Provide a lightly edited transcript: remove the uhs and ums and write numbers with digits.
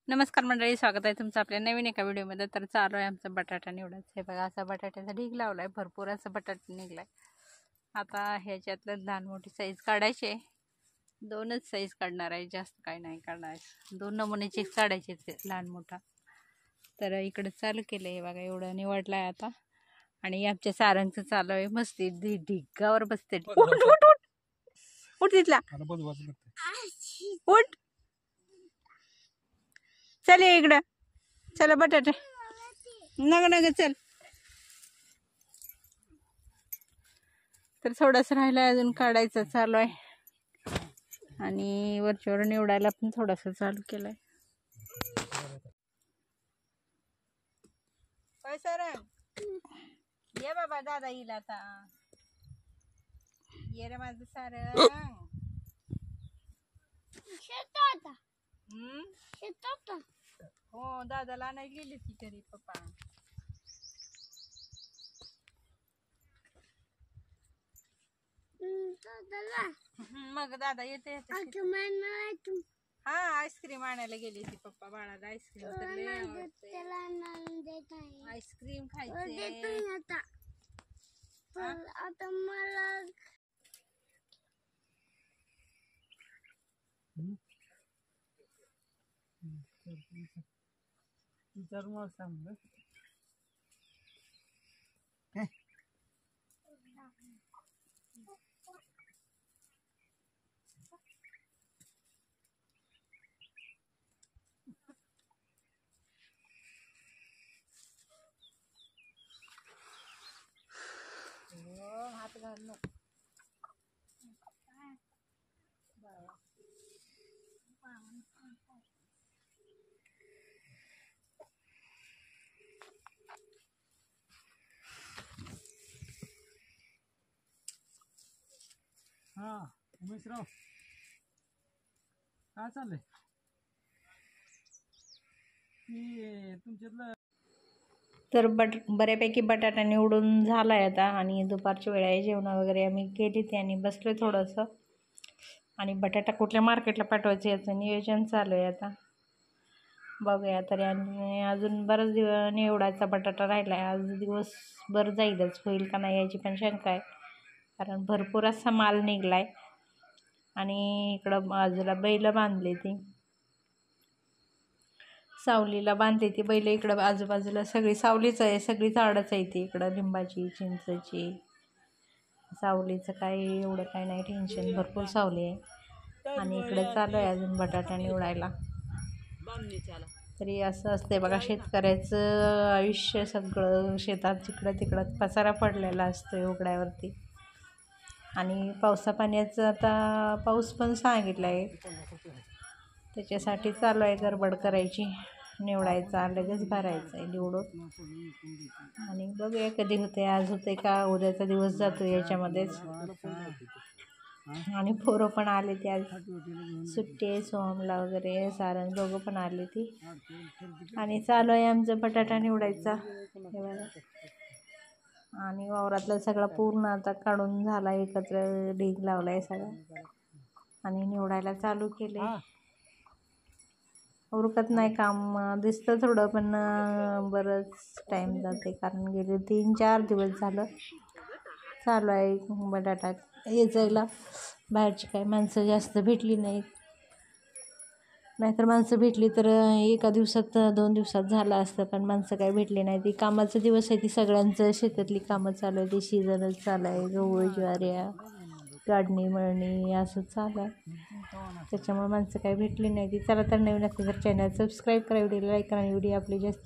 नमस्कार मंडळी, स्वागत आहे तुमचं आपल्या नवीन एका व्हिडिओमध्ये. तर चालू आहे आमचा बटाटा निवडायचं. हे बघा, असा बटाट्याचा ढीग लावलाय, भरपूर असा बटाटा निघलाय. आता ह्याच्यातलं लहान मोठी साईज काढायची. दोनच साईज काढणार आहे, जास्त काही नाही काढणार. 2 नमुन्याचे काढायचे लहान मोठा. तर इकडे चालू केलं हे बघा, एवढं निवडलाय आता. आणि आमच्या सारांचं चालू आहे मस्ती, ढिगावर बसते. उठ तिथला, उठ, चल इकडं, चला बटाटे नग चल. तर थोडंसं राहिलं अजून, काढायचं चालू आहे. आणि वरच्यावर निवडायला पण थोडंसं चालू केलंय. ये बाबा, दादा येईल आता. ये रे माझं सारंग. हो, दादाला नाही गेली ती घरी पप्पा. मग दादा येते. हा, आईस्क्रीम आणायला गेली ती पप्पा. बाळाला आईस्क्रीम आईस्क्रीम खायचे आता मला. हात घाल नको. हा, उमेशराव काय चाललंय? तुमच्यातलं तर बऱ्यापैकी बटाटा निवडून झालाय आता. आणि दुपारची वेळ आहे, जेवण वगैरे आम्ही केली ती आणि बसलोय थोडंसं. आणि बटाटा कुठल्या मार्केटला पाठवायचं याचं नियोजन चालू आहे आता. बघूया तरी. आणि अजून बराच दिवस निवडायचा बटाटा राहिला आहे. आज दिवसभर जाईलच, होईल का नाही याची पण शंका आहे, कारण भरपूर असा माल निघलाय. आणि इकडं बाजूला बैल बांधली ती, सावलीला बांधली ती बैल. इकडं आजूबाजूला सगळी सावलीच आहे, सगळी झाडच आहे ती. इकडं लिंबाची, चिंचेची. सावलीचं काही एवढं काही नाही टेन्शन, भरपूर सावली आहे. आणि इकडे चालू आहे अजून बटाटा निवडायला. तरी असं असते बघा, शेतकऱ्याचं आयुष्य सगळं शेतात जिकडं तिकडं पसारा पडलेला असतो उघड्यावरती. आणि पावसा पाण्याचं आता पाऊस पण सांगितला आहे, त्याच्यासाठी चालू आहे गडबड करायची. निवडायचा, लगेच भरायचं आहे निवडून. आणि बघूया कधी होते, आज होते का उद्याचा दिवस जातो याच्यामध्येच. आणि पोरं पण आले ती, आज सुट्टी आहे सोहमला वगैरे, सारण दोघं पण आले ती. आणि चालू आहे आमचं बटाटा निवडायचा. हे बघा, आणि वावरातलं सगळं पूर्ण आता काढून झाला, एकत्र ढीग लावला आहे सगळं. आणि निवडायला चालू केले. उरकत नाही काम, दिसतं थोडं पण बरंच टाईम जाते, कारण गेले 3-4 दिवस झालं चालू आहे बटाटा यायला. बाहेरची काही माणसं जास्त भेटली नाहीत, नाहीतर माणसं भेटली तर एका दिवसात 2 दिवसात झालं असतं, पण माणसं काही भेटली नाही. ती कामाचा दिवस आहे, ती सगळ्यांचं शेतातली कामं चालू आहे, ती सीझनच चालू आहे. गहू, ज्वाऱ्या, काढणी, मळणी असं चालू आहे, त्याच्यामुळे माणसं काही भेटली नाही ती. चला तर, नवीन असेल तर चॅनल सबस्क्राईब करा, व्हिडिओला लाईक करा. आणि व्हिडिओ आपली जास्त